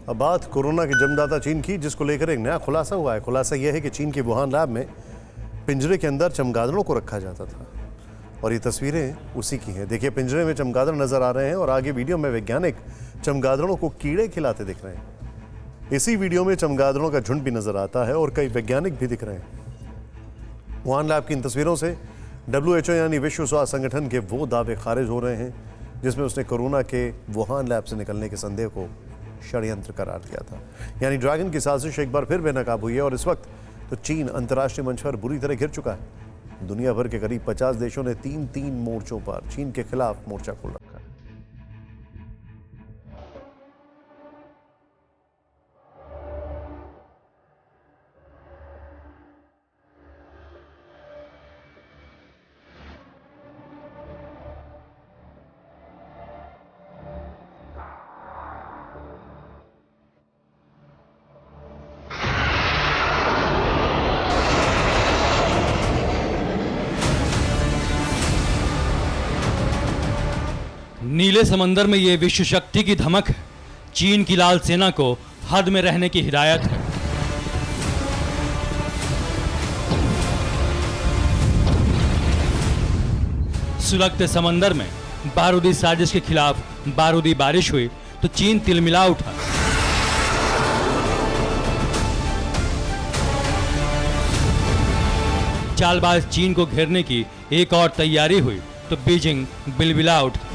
अब बात कोरोना के जन्मदाता चीन की, जिसको लेकर एक नया खुलासा हुआ है। खुलासा यह है कि चीन के वुहान लैब में पिंजरे के अंदर चमगादड़ों को रखा जाता था और ये तस्वीरें उसी की हैं। देखिए, पिंजरे में चमगादड़ नजर आ रहे हैं और आगे वीडियो में वैज्ञानिक चमगादड़ों को कीड़े खिलाते दिख रहे हैं। इसी वीडियो में चमगादड़ों का झुंड भी नजर आता है और कई वैज्ञानिक भी दिख रहे हैं। वुहान लैब की इन तस्वीरों से WHO यानी विश्व स्वास्थ्य संगठन के वो दावे खारिज हो रहे हैं जिसमें उसने कोरोना के वुहान लैब से निकलने के संदेह को षड्यंत्र करार दिया था। यानी ड्रैगन की साजिश एक बार फिर बेनकाब हुई है और इस वक्त तो चीन अंतर्राष्ट्रीय मंच पर बुरी तरह घिर चुका है। दुनिया भर के करीब 50 देशों ने तीन मोर्चों पर चीन के खिलाफ मोर्चा खोल रखा है। नीले समंदर में ये विश्व शक्ति की धमक है। चीन की लाल सेना को हद में रहने की हिदायत है। सुलगते समंदर में बारूदी साजिश के खिलाफ बारूदी बारिश हुई तो चीन तिलमिला उठा। चालबाज चीन को घेरने की एक और तैयारी हुई तो बीजिंग बिलबिला उठा।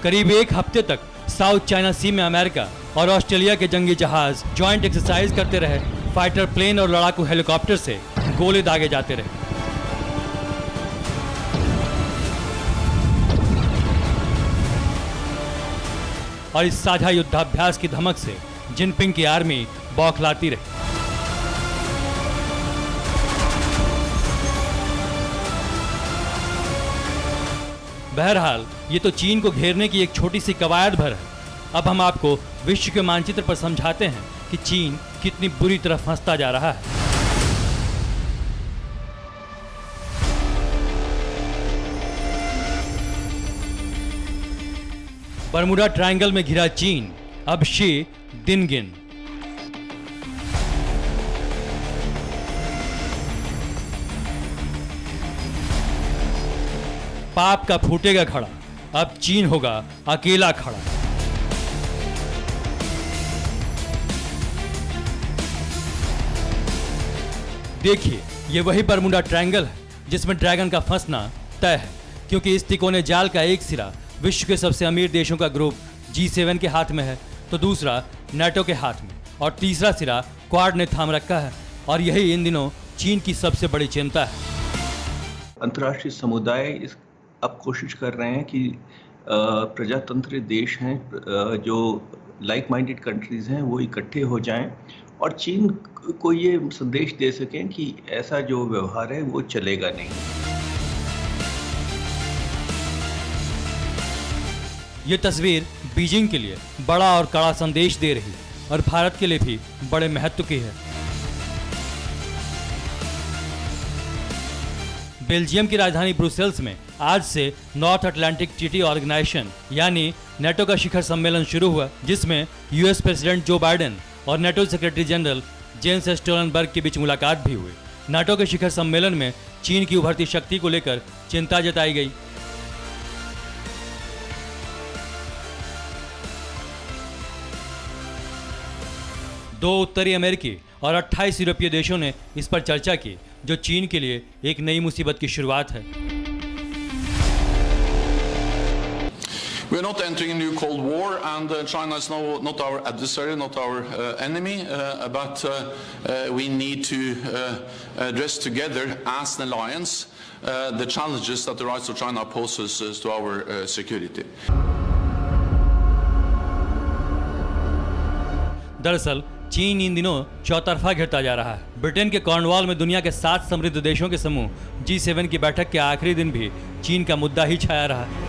करीब एक हफ्ते तक साउथ चाइना सी में अमेरिका और ऑस्ट्रेलिया के जंगी जहाज ज्वाइंट एक्सरसाइज करते रहे। फाइटर प्लेन और लड़ाकू हेलीकॉप्टर से गोले दागे जाते रहे। और इस साझा युद्धाभ्यास की धमक से जिनपिंग की आर्मी बौखलाती रही। बहरहाल ये तो चीन को घेरने की एक छोटी सी कवायद भर है। अब हम आपको विश्व के मानचित्र पर समझाते हैं कि चीन कितनी बुरी तरह फंसता जा रहा है। बरमुडा ट्रायंगल में घिरा चीन, अब शी दिन गिन। पाप का फूटेगा खड़ा, अब चीन होगा अकेला खड़ा। देखिए, ये वही बरमुडा ट्रायंगल है जिसमें ड्रैगन का फंसना तय है, क्योंकि इस तिकोने जाल का एक सिरा विश्व के सबसे अमीर देशों का ग्रुप G7 के हाथ में है, तो दूसरा नाटो के हाथ में और तीसरा सिरा क्वाड ने थाम रखा है। और यही इन दिनों चीन की सबसे बड़ी चिंता है। अंतर्राष्ट्रीय समुदाय अब कोशिश कर रहे हैं कि प्रजातंत्र देश हैं, जो लाइक माइंडेड कंट्रीज हैं, वो इकट्ठे हो जाएं और चीन को ये संदेश दे सकें कि ऐसा जो व्यवहार है वो चलेगा नहीं। ये तस्वीर बीजिंग के लिए बड़ा और कड़ा संदेश दे रही और भारत के लिए भी बड़े महत्व की है। बेल्जियम की राजधानी ब्रुसेल्स में आज से नॉर्थ अटलांटिक ट्रीटी ऑर्गेनाइजेशन यानी नेटो का शिखर सम्मेलन शुरू हुआ, जिसमें यूएस प्रेसिडेंट जो बाइडेन और NATO secretary general Jens Stoltenberg के बीच मुलाकात भी हुई। नाटो के शिखर सम्मेलन में चीन की उभरती शक्ति को लेकर चिंता जताई गई। दो उत्तरी अमेरिकी और 28 यूरोपीय देशों ने इस पर चर्चा की, जो चीन के लिए एक नई मुसीबत की शुरुआत है। We are not entering a new Cold War, and China is not our adversary, not our enemy, but we need to address together as an alliance the challenges that the rise of China poses to our security. दरअसल चीन इन दिनों चौतरफा घिरता जा रहा है। Britain के Cornwall में दुनिया के 7 समृद्ध देशों के समूह G7 की बैठक के आखिरी दिन भी चीन का मुद्दा ही छाया रहा है।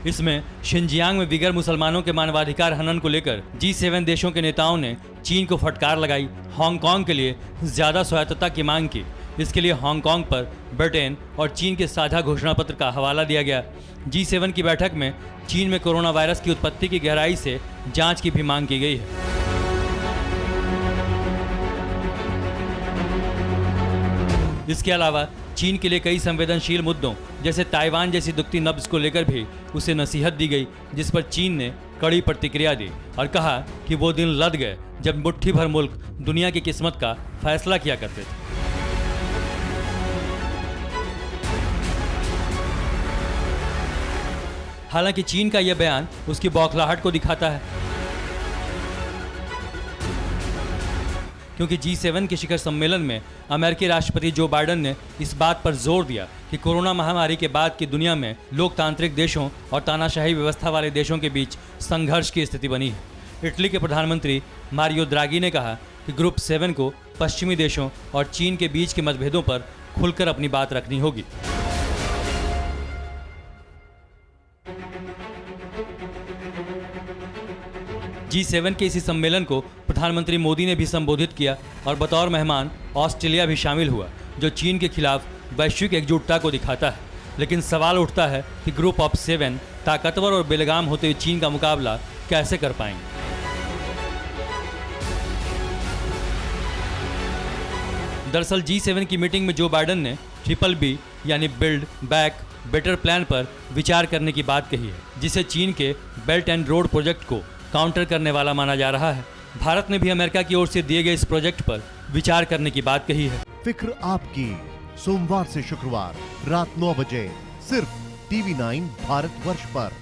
इसमें शिनजियांग में विगर मुसलमानों के मानवाधिकार हनन को लेकर G7 देशों के नेताओं ने चीन को फटकार लगाई, हांगकांग के लिए ज्यादा स्वायत्तता की मांग की। इसके लिए हांगकांग पर ब्रिटेन और चीन के साझा घोषणा पत्र का हवाला दिया गया। G7 की बैठक में चीन में कोरोना वायरस की उत्पत्ति की गहराई से जांच की भी मांग की गई है। इसके अलावा चीन के लिए कई संवेदनशील मुद्दों जैसे ताइवान जैसी दुखती नब्ज को लेकर भी उसे नसीहत दी गई, जिस पर चीन ने कड़ी प्रतिक्रिया दी और कहा कि वो दिन लद गए जब मुट्ठी भर मुल्क दुनिया की किस्मत का फैसला किया करते थे। हालांकि चीन का यह बयान उसकी बौखलाहट को दिखाता है, क्योंकि G7 के शिखर सम्मेलन में अमेरिकी राष्ट्रपति जो बाइडेन ने इस बात पर जोर दिया कि कोरोना महामारी के बाद की दुनिया में लोकतांत्रिक देशों और तानाशाही व्यवस्था वाले देशों के बीच संघर्ष की स्थिति बनी है। इटली के प्रधानमंत्री मारियो द्रागी ने कहा कि ग्रुप 7 को पश्चिमी देशों और चीन के बीच के मतभेदों पर खुलकर अपनी बात रखनी होगी। G7 के इसी सम्मेलन को प्रधानमंत्री मोदी ने भी संबोधित किया और बतौर मेहमान ऑस्ट्रेलिया भी शामिल हुआ, जो चीन के खिलाफ वैश्विक एकजुटता को दिखाता है। लेकिन सवाल उठता है कि ग्रुप ऑफ 7 ताकतवर और बेलगाम होते हुए चीन का मुकाबला कैसे कर पाएंगे। दरअसल G7 की मीटिंग में जो बाइडेन ने BBB यानी बिल्ड बैक बेटर प्लान पर विचार करने की बात कही है, जिसे चीन के बेल्ट एंड रोड प्रोजेक्ट को काउंटर करने वाला माना जा रहा है। भारत ने भी अमेरिका की ओर से दिए गए इस प्रोजेक्ट पर विचार करने की बात कही है। फिक्र आपकी, सोमवार से शुक्रवार रात 9 बजे सिर्फ TV9 भारतवर्ष पर।